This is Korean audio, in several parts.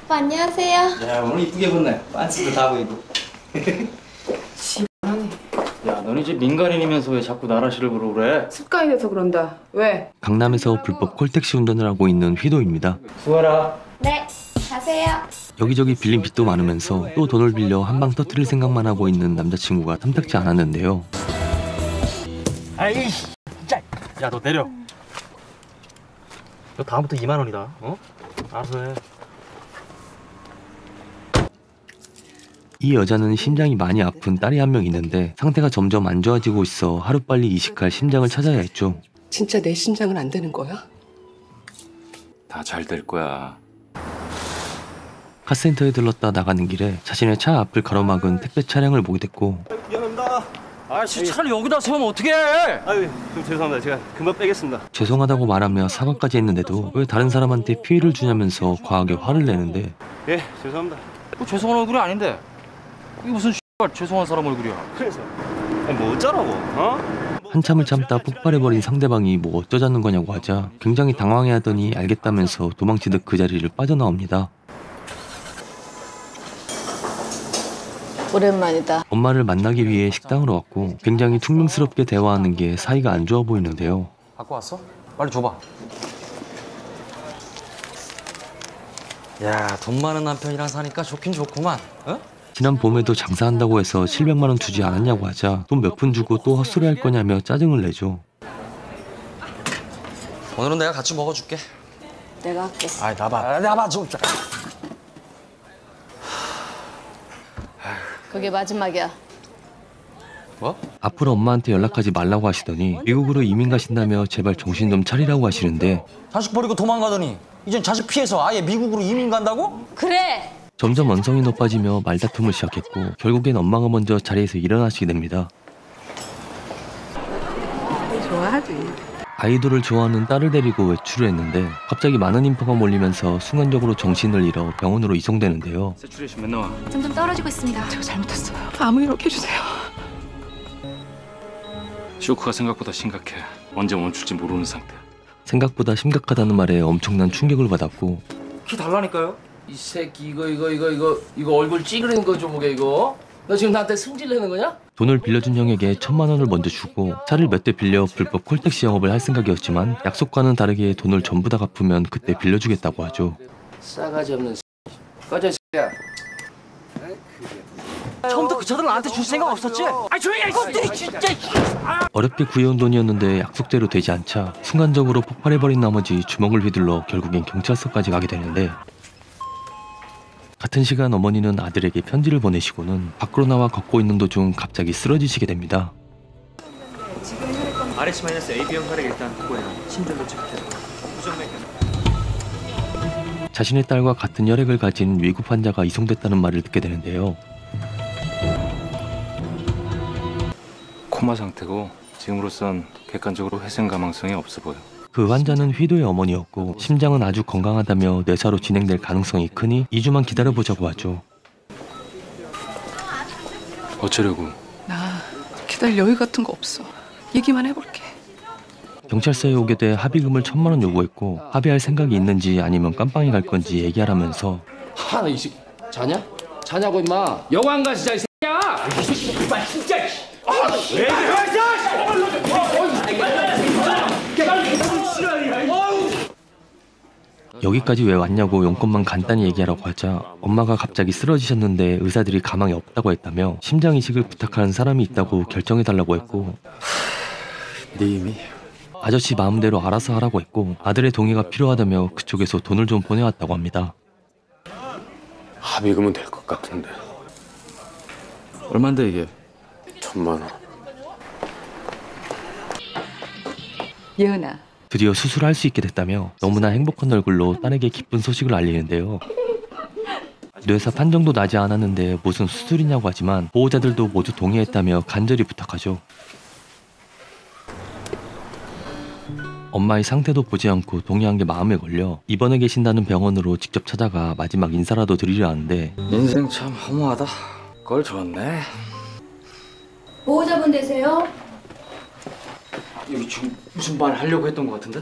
오빠 안녕하세요. 야, 오늘 이쁘게 입었네. 반스도 다 보이고. 야, 넌 이제 민간인이면서 왜 자꾸 나라시를 부르고 그래? 습관이 돼서 그런다. 왜? 강남에서 불법 콜택시 운전을 하고 있는 휘도입니다. 수고해라. 네, 가세요. 여기저기 빌린 빚도 많으면서 또 돈을 빌려 한 방 터뜨릴 생각만 하고 있는 남자친구가 탐탁지 않았는데요. 아이, 진짜. 야, 너 내려. 너 다음부터 2만 원이다. 어? 알아서 해. 이 여자는 심장이 많이 아픈 딸이 한 명 있는데 상태가 점점 안 좋아지고 있어 하루빨리 이식할 심장을 찾아야 했죠. 진짜 내 심장은 안 되는 거야? 다 잘 될 거야. 카센터에 들렀다 나가는 길에 자신의 차 앞을 가로막은 택배 차량을 보게 됐고 미안합니다. 아씨, 차를 여기다 세우면 어떡해? 아유, 좀 죄송합니다. 제가 금방 빼겠습니다. 죄송하다고 말하며 사과까지 했는데도 왜 다른 사람한테 피해를 주냐면서 과하게 화를 내는데 예, 죄송합니다. 죄송한 얼굴이 아닌데 이게 무슨 죄송한 사람 얼굴이야. 그래서 뭐 어쩌라고, 어? 한참을 참다 폭발해버린 상대방이 뭐 어쩌자는 거냐고 하자 굉장히 당황해하더니 알겠다면서 도망치듯 그 자리를 빠져나옵니다. 오랜만이다. 엄마를 만나기 위해 식당으로 왔고 굉장히 퉁명스럽게 대화하는 게 사이가 안 좋아 보이는데요. 갖고 왔어? 빨리 줘봐. 야, 돈 많은 남편이랑 사니까 좋긴 좋구만. 어? 지난 봄에도 장사한다고 해서 700만 원 주지 않았냐고 하자 돈 몇 푼 주고 또 헛소리 할 거냐며 짜증을 내죠. 오늘은 내가 같이 먹어줄게. 내가 할게. 아이, 나봐 좀. 그게 마지막이야. 뭐? 앞으로 엄마한테 연락하지 말라고 하시더니 미국으로 이민 가신다며 제발 정신 좀 차리라고 하시는데 자식 버리고 도망가더니 이젠 자식 피해서 아예 미국으로 이민 간다고? 그래! 점점 언성이 높아지며 말다툼을 시작했고 결국엔 엄마가 먼저 자리에서 일어나시게 됩니다. 좋아하지. 아이돌을 좋아하는 딸을 데리고 외출을 했는데 갑자기 많은 인파가 몰리면서 순간적으로 정신을 잃어 병원으로 이송되는데요. 세츄레이션 몇 나와? 점점 떨어지고 있습니다. 제가 잘못했어요. 아무 일 없게 해주세요. 쇼크가 생각보다 심각해. 언제 멈출지 모르는 상태. 생각보다 심각하다는 말에 엄청난 충격을 받았고 키 달라니까요? 이 새끼 이거 얼굴 찌그리는 거 좀 보게 이거. 너 지금 나한테 승질내는 거냐? 돈을 빌려준 형에게 1,000만 원을 먼저 주고 차를 몇 대 빌려 불법 콜택시 영업을 할 생각이었지만 약속과는 다르게 돈을 전부 다 갚으면 그때 빌려주겠다고 하죠. 싸가지 없는 꺼져 새끼야. 처음부터 그 차들 나한테 줄 생각 없었지? 아, 조용히 해! 이것들이 진짜! 어렵게 구해온 돈이었는데 약속대로 되지 않자 순간적으로 폭발해버린 나머지 주먹을 휘둘러 결국엔 경찰서까지 가게 되는데 같은 시간 어머니는 아들에게 편지를 보내시고는 밖으로 나와 걷고 있는 도중 갑자기 쓰러지시게 됩니다. RH-AB형 혈액 일단 보고해라. 심전도 체크해. 자신의 딸과 같은 혈액을 가진 위급 환자가 이송됐다는 말을 듣게 되는데요. 코마 상태고 지금으로선 객관적으로 회생 가망성이 없어 보여. 그 환자는 휘도의 어머니였고 심장은 아주 건강하다며 내사로 진행될 가능성이 크니 2주만 기다려보자고 하죠. 어쩌려고? 나 기다릴 여유 같은 거 없어. 얘기만 해볼게. 경찰서에 오게 돼 합의금을 1,000만 원 요구했고 합의할 생각이 있는지 아니면 깜빵에 갈 건지 얘기하라면서 하나 이 새끼 자냐? 자냐고 임마. 영화관 가시자 이 새끼야. 이 새끼 정말 진짜. 왜 그래? 여기까지 왜 왔냐고 용건만 간단히 얘기하라고 하자 엄마가 갑자기 쓰러지셨는데 의사들이 가망이 없다고 했다며 심장 이식을 부탁하는 사람이 있다고 결정해달라고 했고 네 이미 아저씨 마음대로 알아서 하라고 했고 아들의 동의가 필요하다며 그쪽에서 돈을 좀 보내왔다고 합니다. 합의금은 될 것 같은데. 얼만데 이게? 1,000만 원. 예은아. 드디어 수술을 할 수 있게 됐다며 너무나 행복한 얼굴로 딸에게 기쁜 소식을 알리는데요. 뇌사 판정도 나지 않았는데 무슨 수술이냐고 하지만 보호자들도 모두 동의했다며 간절히 부탁하죠. 엄마의 상태도 보지 않고 동의한 게 마음에 걸려 입원해 계신다는 병원으로 직접 찾아가 마지막 인사라도 드리려 하는데 인생 참 허무하다. 걸 줬네. 보호자분 되세요? 여기 지금 무슨 말 하려고 했던 것 같은데?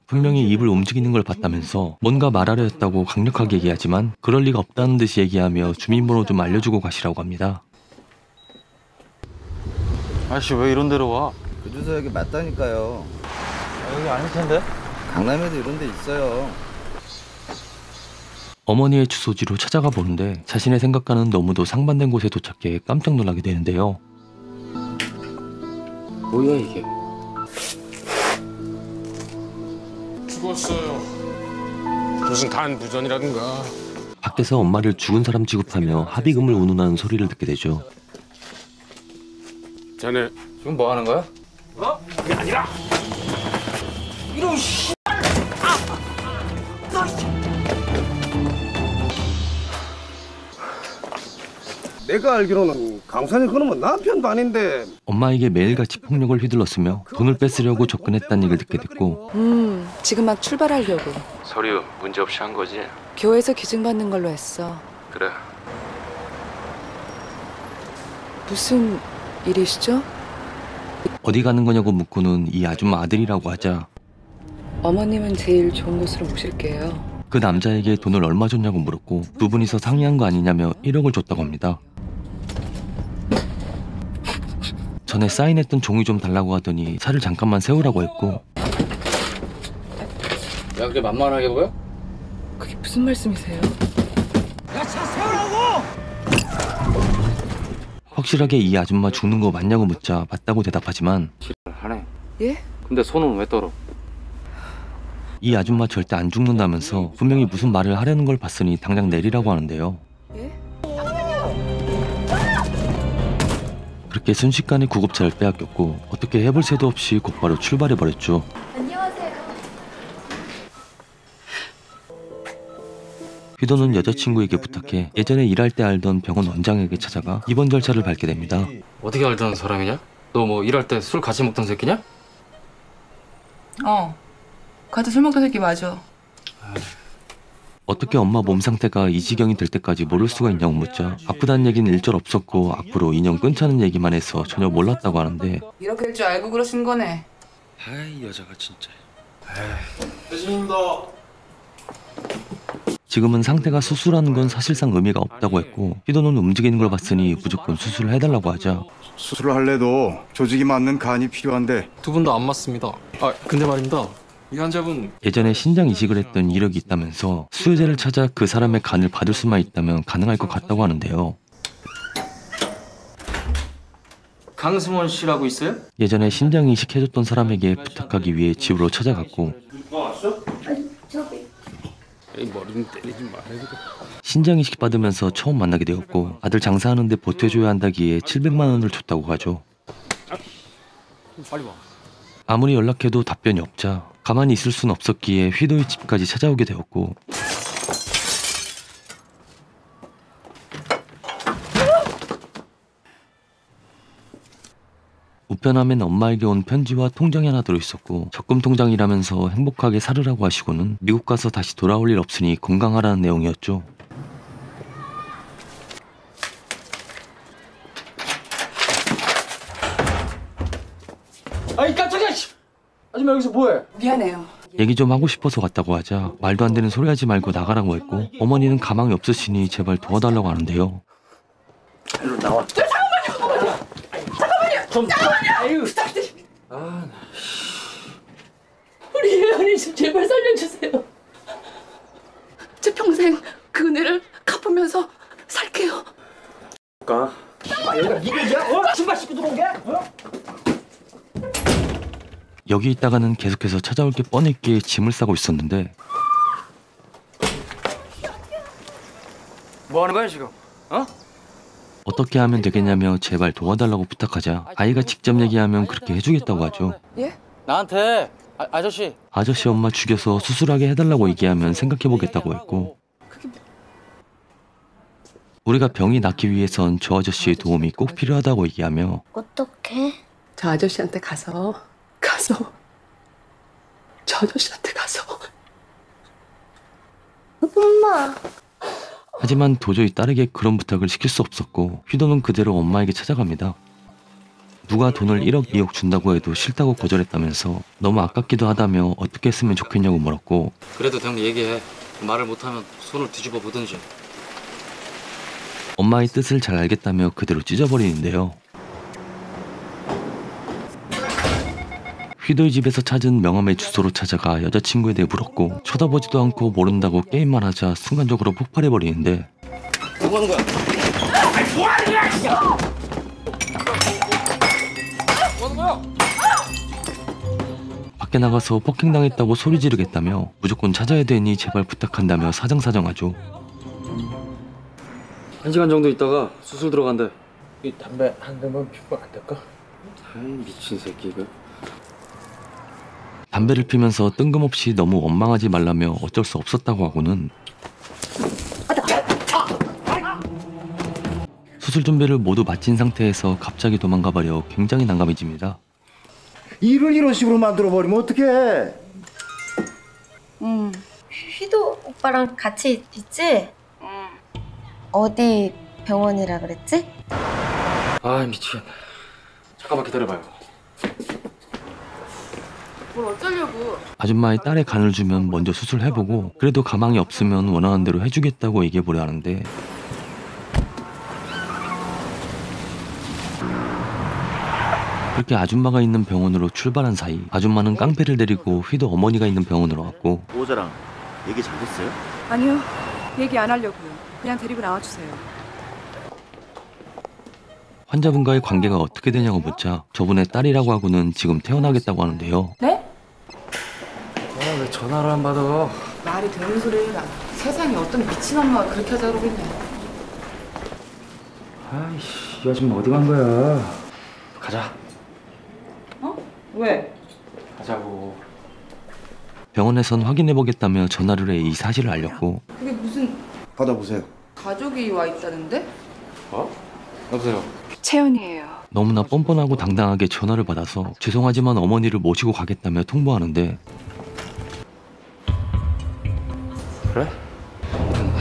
분명히 입을 움직이는 걸 봤다면서 뭔가 말하려 했다고 강력하게 얘기하지만 그럴 리가 없다는 듯이 얘기하며 주민번호 좀 알려주고 가시라고 합니다. 아저씨 왜 이런 데로 와? 그 주소 여기 맞다니까요. 여기 아닐 텐데? 강남에도 이런 데 있어요. 어머니의 주소지로 찾아가 보는데 자신의 생각과는 너무도 상반된 곳에 도착해 깜짝 놀라게 되는데요. 뭐야 이게? 죽었어요. 무슨 단부전이라든가. 밖에서 엄마를 죽은 사람 취급하며 합의금을 운운하는 소리를 듣게 되죠. 자네 지금 뭐 하는 거야? 내가 알기로는 강산이 그놈은 남편 반인데. 엄마에게 매일같이 폭력을 휘둘렀으며 돈을 뺏으려고 접근했다는 얘기를 듣게 됐고 지금 막 출발하려고. 서류 문제 없이 한 거지? 교회에서 기증받는 걸로 했어. 그래. 무슨 일이시죠? 어디 가는 거냐고 묻고는 이 아줌마 아들이라고 하자 어머님은 제일 좋은 곳으로 모실게요. 그 남자에게 돈을 얼마 줬냐고 물었고 두 분이서 상의한 거 아니냐며 1억을 줬다고 합니다. 전에 사인했던 종이 좀 달라고 하더니 차를 잠깐만 세우라고 했고 야 그래 만만하게 보여? 그게 무슨 말씀이세요? 확실하게 이 아줌마 죽는 거 맞냐고 묻자 맞다고 대답하지만 하네. 예? 근데 손은 왜 떨어? 이 아줌마 절대 안 죽는다면서 분명히 무슨 말을 하려는 걸 봤으니 당장 내리라고 하는데요. 예? 그렇게 순식간에 구급차를 빼앗겼고 어떻게 해볼 새도 없이 곧바로 출발해버렸죠. 안녕하세요. 휘도는 여자친구에게 부탁해 예전에 일할 때 알던 병원 원장에게 찾아가 입원 절차를 밟게 됩니다. 어떻게 알던 사람이냐? 너 뭐 일할 때 술 같이 먹던 새끼냐? 같이 술 먹던 새끼 맞아. 어떻게 엄마 몸 상태가 이 지경이 될 때까지 모를 수가 있냐고 묻자 아프다는 얘기는 일절 없었고 앞으로 인연 끊자는 얘기만 해서 전혀 몰랐다고 하는데 이렇게 될 줄 알고 그러신 거네. 아이 여자가 진짜. 대신입니다. 지금은 상태가 수술하는 건 사실상 의미가 없다고 했고 휘도는 움직이는 걸 봤으니 무조건 수술을 해달라고 하자 수술을 할래도 조직이 맞는 간이 필요한데 두 분 다 안 맞습니다. 아 근데 말입니다. 이 환자분 예전에 신장 이식을 했던 이력이 있다면서 수혜자를 찾아 그 사람의 간을 받을 수만 있다면 가능할 것 같다고 하는데요. 강승원 씨라고 있어요? 예전에 신장 이식해줬던 사람에게 부탁하기 위해 집으로 찾아갔고 에이 머리는 때리지 말아야 신장 이식 받으면서 처음 만나게 되었고 아들 장사하는데 보태줘야 한다기에 700만 원을 줬다고 하죠. 빨리 와. 아무리 연락해도 답변이 없자 가만히 있을 순 없었기에 휘도의 집까지 찾아오게 되었고 우편함엔 엄마에게 온 편지와 통장이 하나 들어있었고 적금 통장이라면서 행복하게 살으라고 하시고는 미국 가서 다시 돌아올 일 없으니 건강하라는 내용이었죠. 아이 깜짝이야! 아줌마 여기서 뭐해? 미안해요. 얘기 좀 하고 싶어서 갔다고 하자 말도 안 되는 소리 하지 말고 나가라고 했고 어머니는 가망이 없으시니 제발 도와달라고 하는데요. 일로 나와. 우리 예언이 좀 제발 살려주세요. 제 평생 그 은혜를 갚으면서 살게요. 여기가 네 집이야? 신발 신고 들어온 게? 여기 있다가는 계속해서 찾아올 게 뻔했기에 짐을 싸고 있었는데 뭐 하는 거야 지금? 어? 어떻게 하면 되겠냐며 제발 도와달라고 부탁하자 아이가 직접 얘기하면 그렇게 해주겠다고 하죠. 예? 나한테 아저씨. 아저씨 엄마 죽여서 수술하게 해달라고 얘기하면 생각해보겠다고 했고 우리가 병이 낫기 위해선 저 아저씨의 도움이 꼭 필요하다고 얘기하며 어떡해? 저 아저씨한테 가서 저 아저씨한테 가서 엄마. 하지만 도저히 딸에게 그런 부탁을 시킬 수 없었고 휘도는 그대로 엄마에게 찾아갑니다. 누가 돈을 1억 2억 준다고 해도 싫다고 거절했다면서 너무 아깝기도 하다며 어떻게 했으면 좋겠냐고 물었고 그래도 형 얘기해. 말을 못하면 손을 뒤집어 보든지. 엄마의 뜻을 잘 알겠다며 그대로 찢어버리는데요. 휘도의 집에서 찾은 명함의 주소로 찾아가 여자친구에 대해 물었고 쳐다보지도 않고 모른다고 게임만 하자 순간적으로 폭발해버리는데 뭐 하는 거야? 밖에 나가서 폭행당했다고 소리 지르겠다며 무조건 찾아야 되니 제발 부탁한다며 사정사정하죠. 1시간 정도 있다가 수술 들어간대. 이 담배 한 대만 피우면 안 될까? 아이 미친 새끼 이거. 담배를 피면서 뜬금없이 너무 원망하지 말라며 어쩔 수 없었다고 하고는 수술 준비를 모두 마친 상태에서 갑자기 도망가버려 굉장히 난감해집니다. 일을 이런 식으로 만들어버리면 어떡해? 휘도 오빠랑 같이 있지? 어디 병원이라 그랬지? 아 미치겠네. 잠깐만 기다려봐요. 뭘 어쩌려고. 아줌마의 딸의 간을 주면 먼저 수술해보고 그래도 가망이 없으면 원하는 대로 해주겠다고 얘기해보려 하는데 그렇게 아줌마가 있는 병원으로 출발한 사이 아줌마는 깡패를 데리고 휘도 어머니가 있는 병원으로 왔고 보호자랑 얘기 잘했어요? 아니요. 얘기 안 하려고요. 그냥 데리고 나와주세요. 환자분과의 관계가 어떻게 되냐고 묻자 저분의 딸이라고 하고는 지금 태어나겠다고 하는데요. 네? 왜 전화를 안 받아? 말이 되는 소리야. 세상에 어떤 미친 엄마가 그렇게 하자 그러겠냐. 아이씨 이 아줌마 어디 간 거야? 가자. 어? 왜? 가자고. 병원에선 확인해보겠다며 전화를 해 이 사실을 알렸고 그게 무슨 받아보세요. 가족이 와 있다는데? 어? 여보세요. 채연이에요. 너무나 뻔뻔하고 당당하게 전화를 받아서 죄송하지만 어머니를 모시고 가겠다며 통보하는데 그래?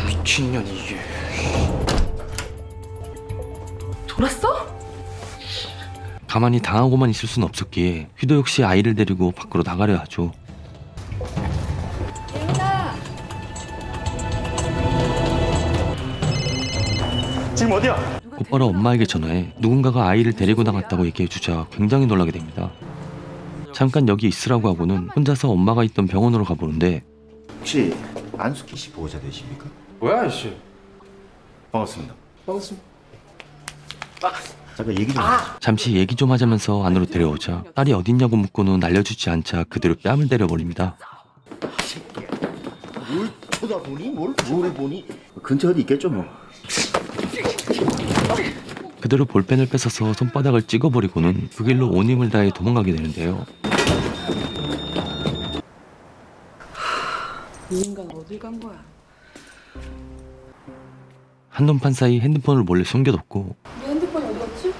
미친년이 이게. 돌았어? 가만히 당하고만 있을 순 없었기에 휘도 역시 아이를 데리고 밖으로 나가려 하죠. 지금 어디야? 곧바로 엄마에게 전화해 누군가가 아이를 데리고 나갔다고 얘기해주자 굉장히 놀라게 됩니다. 잠깐 여기 있으라고 하고는 혼자서 엄마가 있던 병원으로 가보는데 혹시 안숙희 씨 보호자 되십니까? 뭐야 이씨. 반갑습니다. 반갑습니다. 잠깐 얘기 좀 잠시 얘기 좀 하자면서 안으로 데려오자 딸이 어딨냐고 묻고는 알려주지 않자 그대로 뺨을 때려버립니다. 뭘 쳐다보니? 뭘 보니? 근처 어디 있겠죠 뭐. 그대로 볼펜을 뺏어서 손바닥을 찍어버리고는 그 길로 온 힘을 다해 도망가게 되는데요. 이 인간 어딜 간 거야? 한눈판 사이 핸드폰을 몰래 숨겨뒀고 내 핸드폰이 어디 갔지?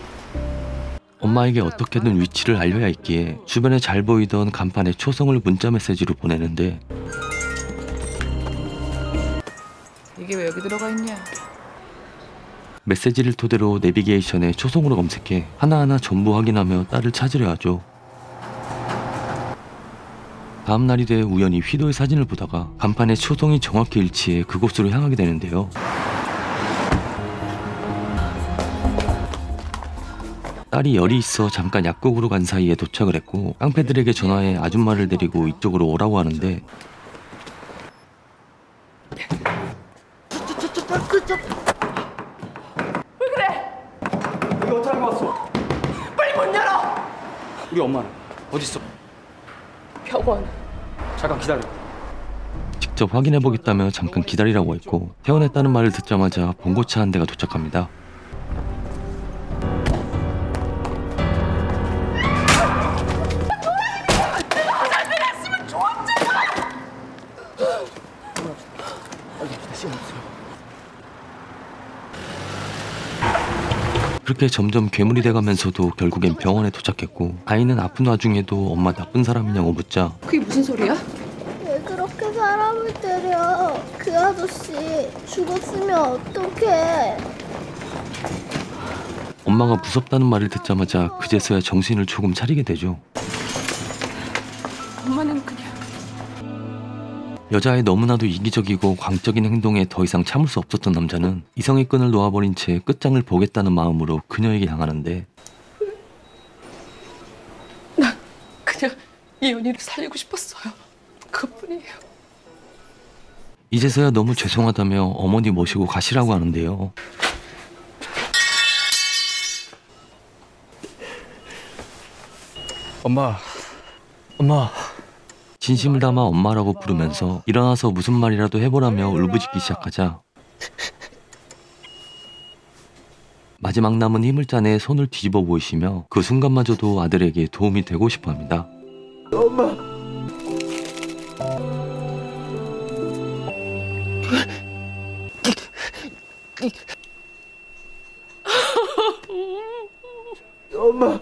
엄마에게 어떻게든 위치를 알려야 했기에 주변에 잘 보이던 간판에 초성을 문자 메시지로 보내는데 이게 왜 여기 들어가 있냐? 메시지를 토대로 내비게이션에 초성으로 검색해 하나하나 전부 확인하며 딸을 찾으려 하죠. 다음 날이 돼 우연히 휘도의 사진을 보다가 간판에 초성이 정확히 일치해 그곳으로 향하게 되는데요. 딸이 열이 있어 잠깐 약국으로 간 사이에 도착을 했고 깡패들에게 전화해 아줌마를 데리고 이쪽으로 오라고 하는데 왜 그래? 여기 어떻게 알고 왔어? 빨리 문 열어! 우리 엄마는 어딨어? 병원. 잠깐 기다려. 직접 확인해보겠다며 잠깐 기다리라고 했고 퇴원했다는 말을 듣자마자 봉고차 한 대가 도착합니다. 그렇게 점점 괴물이 돼가면서도 결국엔 병원에 도착했고 아이는 아픈 와중에도 엄마 나쁜 사람이냐고 묻자 그게 무슨 소리야? 왜 그렇게 사람을 때려? 그 아저씨 죽었으면 어떡해? 엄마가 무섭다는 말을 듣자마자 그제서야 정신을 조금 차리게 되죠. 엄마는 그냥 여자의 너무나도 이기적이고 광적인 행동에 더 이상 참을 수 없었던 남자는 이성의 끈을 놓아버린 채 끝장을 보겠다는 마음으로 그녀에게 향하는데 난 그냥 이현이를 살리고 싶었어요. 그뿐이에요. 이제서야 너무 죄송하다며 어머니 모시고 가시라고 하는데요. 엄마. 진심을 담아 엄마라고 부르면서 일어나서 무슨 말이라도 해보라며 울부짖기 시작하자 마지막 남은 힘을 짜내 손을 뒤집어 보이시며 그 순간마저도 아들에게 도움이 되고 싶어합니다. 엄마. 엄마.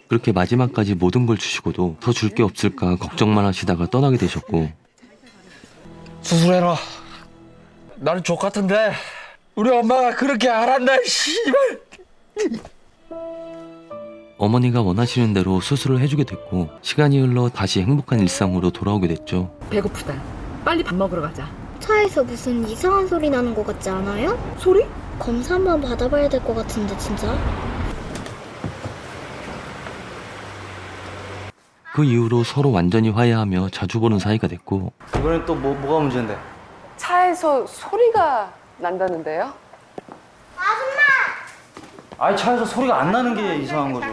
그렇게 마지막까지 모든 걸 주시고도 더 줄 게 없을까 걱정만 하시다가 떠나게 되셨고 수술해라. 나는 족같은데 우리 엄마가 그렇게 알았나 씨발. 어머니가 원하시는 대로 수술을 해주게 됐고 시간이 흘러 다시 행복한 일상으로 돌아오게 됐죠. 배고프다. 빨리 밥 먹으러 가자. 차에서 무슨 이상한 소리 나는 것 같지 않아요? 소리? 검사 한번 받아봐야 될 것 같은데 진짜. 그 이후로 서로 완전히 화해하며 자주 보는 사이가 됐고 이번엔 또 뭐가 문제인데? 차에서 소리가 난다는데요? 아니 차에서 소리가 안 나는 게 이상한 거죠.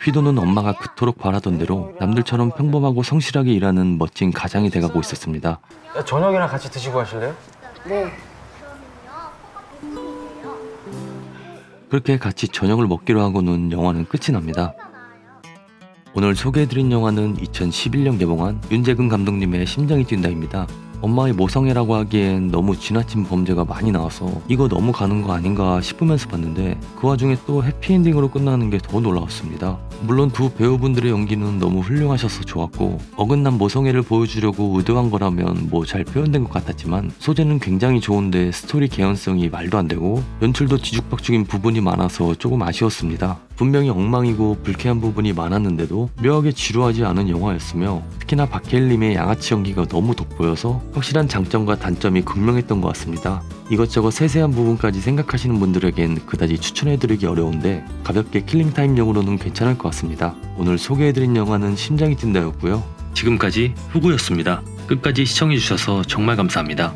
휘도는 엄마가 그토록 바라던 대로 남들처럼 평범하고 성실하게 일하는 멋진 가장이 돼가고 있었습니다. 저녁이랑 같이 드시고 가실래요? 네. 그렇게 같이 저녁을 먹기로 하고는 영화는 끝이 납니다. 오늘 소개해드린 영화는 2011년 개봉한 윤재근 감독님의 심장이 뛴다입니다. 엄마의 모성애라고 하기엔 너무 지나친 범죄가 많이 나와서 이거 너무 가는 거 아닌가 싶으면서 봤는데 그 와중에 또 해피엔딩으로 끝나는 게 더 놀라웠습니다. 물론 두 배우분들의 연기는 너무 훌륭하셔서 좋았고 어긋난 모성애를 보여주려고 의도한 거라면 뭐 잘 표현된 것 같았지만 소재는 굉장히 좋은데 스토리 개연성이 말도 안 되고 연출도 뒤죽박죽인 부분이 많아서 조금 아쉬웠습니다. 분명히 엉망이고 불쾌한 부분이 많았는데도 묘하게 지루하지 않은 영화였으며 특히나 박해일님의 양아치 연기가 너무 돋보여서 확실한 장점과 단점이 극명했던 것 같습니다. 이것저것 세세한 부분까지 생각하시는 분들에겐 그다지 추천해드리기 어려운데 가볍게 킬링타임용으로는 괜찮을 것 같습니다. 오늘 소개해드린 영화는 심장이 뛴다였고요. 지금까지 후구였습니다. 끝까지 시청해주셔서 정말 감사합니다.